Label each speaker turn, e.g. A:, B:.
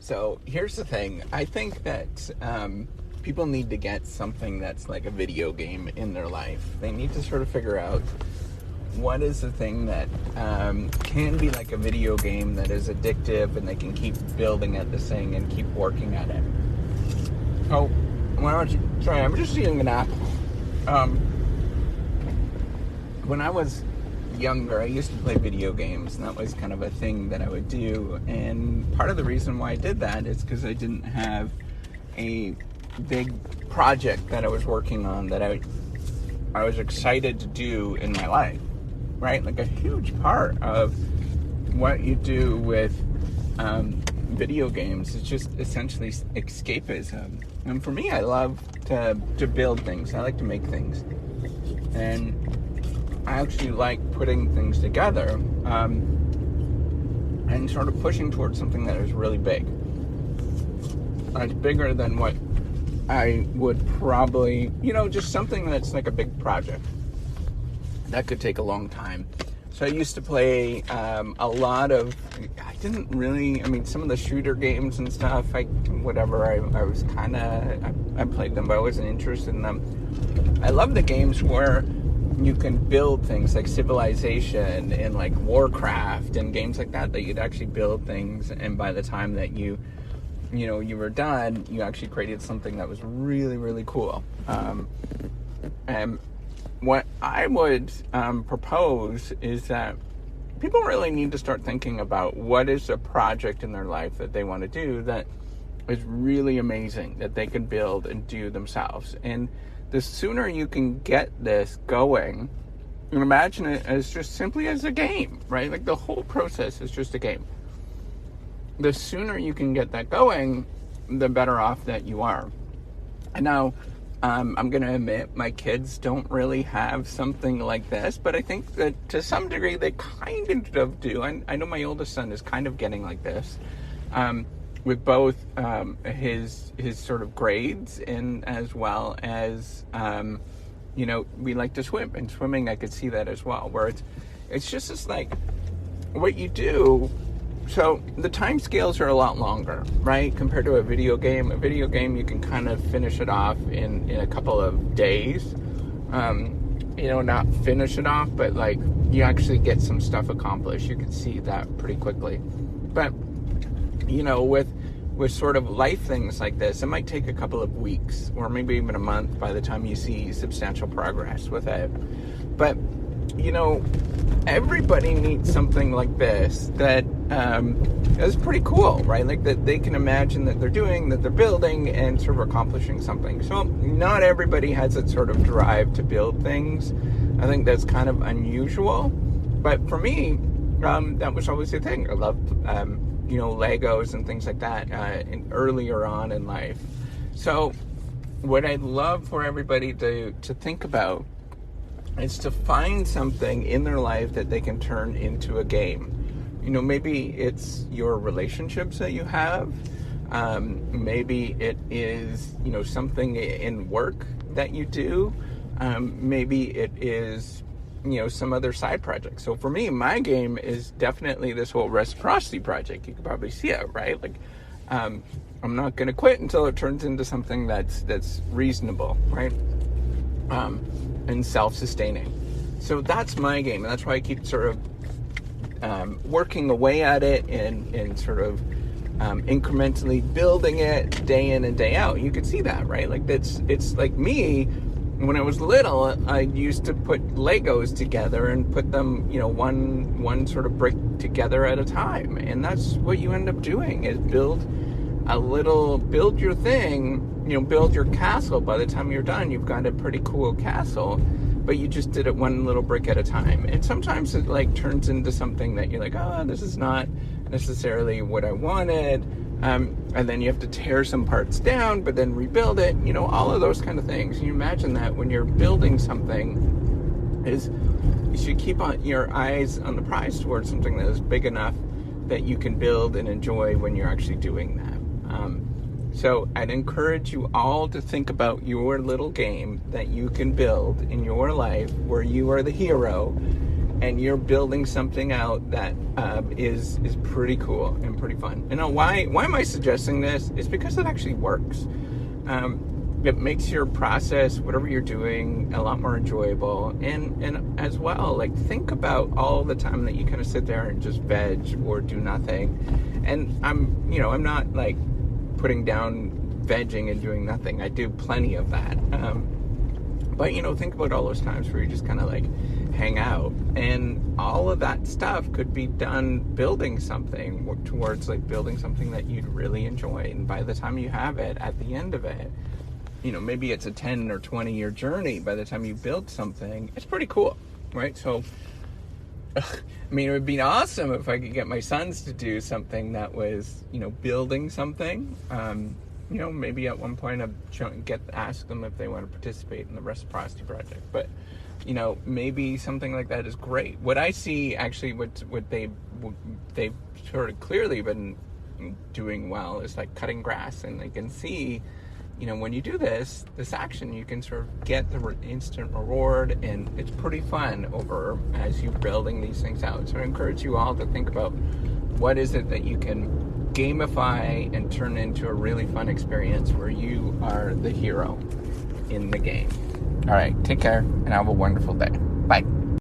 A: So here's the thing. I think that people need to get something that's like a video game in their life. They need to sort of figure out what is the thing that can be like a video game that is addictive and they can keep building at this thing and keep working at it. Oh, why don't you try? I'm just eating an apple. When I was younger, I used to play video games, and that was kind of a thing that I would do. And part of the reason why I did that is because I didn't have a big project that I was working on that I was excited to do in my life, right? Like a huge part of what you do with video games is just essentially escapism. And for me, I love to build things. I like to make things. And I actually like putting things together and sort of pushing towards something that is really big. It's bigger than what I would probably, just something that's like a big project. That could take a long time. So I used to play a lot of, some of the shooter games and stuff, I was kind of, I played them, but I wasn't interested in them. I love the games where you can build things like Civilization and like Warcraft and games like that you'd actually build things, and by the time that you were done, you actually created something that was really, really cool. And what I would propose is that people really need to start thinking about what is a project in their life that they want to do that is really amazing, that they can build and do themselves. And the sooner you can get this going, and imagine it as just simply as a game, right? Like the whole process is just a game. The sooner you can get that going, the better off that you are. And now, I'm going to admit my kids don't really have something like this, but I think that to some degree they kind of do. I know my oldest son is kind of getting like this. With both his sort of grades and as well as we like to swim, and swimming I could see that as well, where it's just this like what you do. So the time scales are a lot longer, right, compared to a video game. A video game you can kind of finish it off in a couple of days. Not finish it off, but like you actually get some stuff accomplished. You can see that pretty quickly. But with sort of life things like this, it might take a couple of weeks or maybe even a month by the time you see substantial progress with it. But, everybody needs something like this that is pretty cool, right? Like that they can imagine that they're doing, that they're building and sort of accomplishing something. So not everybody has that sort of drive to build things. I think that's kind of unusual. But for me, that was always the thing. I loved Legos and things like that earlier on in life. So what I'd love for everybody to think about is to find something in their life that they can turn into a game. Maybe it's your relationships that you have. Maybe it is, something in work that you do. Maybe it is some other side project. So for me, my game is definitely this whole reciprocity project. You can probably see it, right? Like, I'm not going to quit until it turns into something that's reasonable, right? And self-sustaining. So that's my game, and that's why I keep sort of working away at it and sort of incrementally building it day in and day out. You can see that, right? Like it's like me. When I was little, I used to put Legos together and put them, one sort of brick together at a time. And that's what you end up doing is build your thing, build your castle. By the time you're done, you've got a pretty cool castle, but you just did it one little brick at a time. And sometimes it like turns into something that you're like, oh, this is not necessarily what I wanted. And then you have to tear some parts down, but then rebuild it, all of those kind of things. You imagine that when you're building something, you should keep your eyes on the prize towards something that is big enough that you can build and enjoy when you're actually doing that. So I'd encourage you all to think about your little game that you can build in your life where you are the hero and you're building something out that is pretty cool and pretty fun. You know, why am I suggesting this? It's because it actually works. It makes your process, whatever you're doing, a lot more enjoyable. And as well, like, think about all the time that you kind of sit there and just veg or do nothing. And I'm not like putting down vegging and doing nothing. I do plenty of that. But, think about all those times where you just kind of like hang out, and all of that stuff could be done building something towards like building something that you'd really enjoy. And by the time you have it, at the end of it, maybe it's a 10 or 20 year journey. By the time you build something, it's pretty cool, right? So, I mean, it would be awesome if I could get my sons to do something that was, building something. Maybe at one point ask them if they want to participate in the Reciprocity Project. But, maybe something like that is great. What I see, actually, what they've sort of clearly been doing well is like cutting grass, and they can see, when you do this action, you can sort of get the instant reward, and it's pretty fun as you're building these things out. So I encourage you all to think about what is it that you can gamify and turn into a really fun experience where you are the hero in the game. All right, take care, and have a wonderful day. Bye.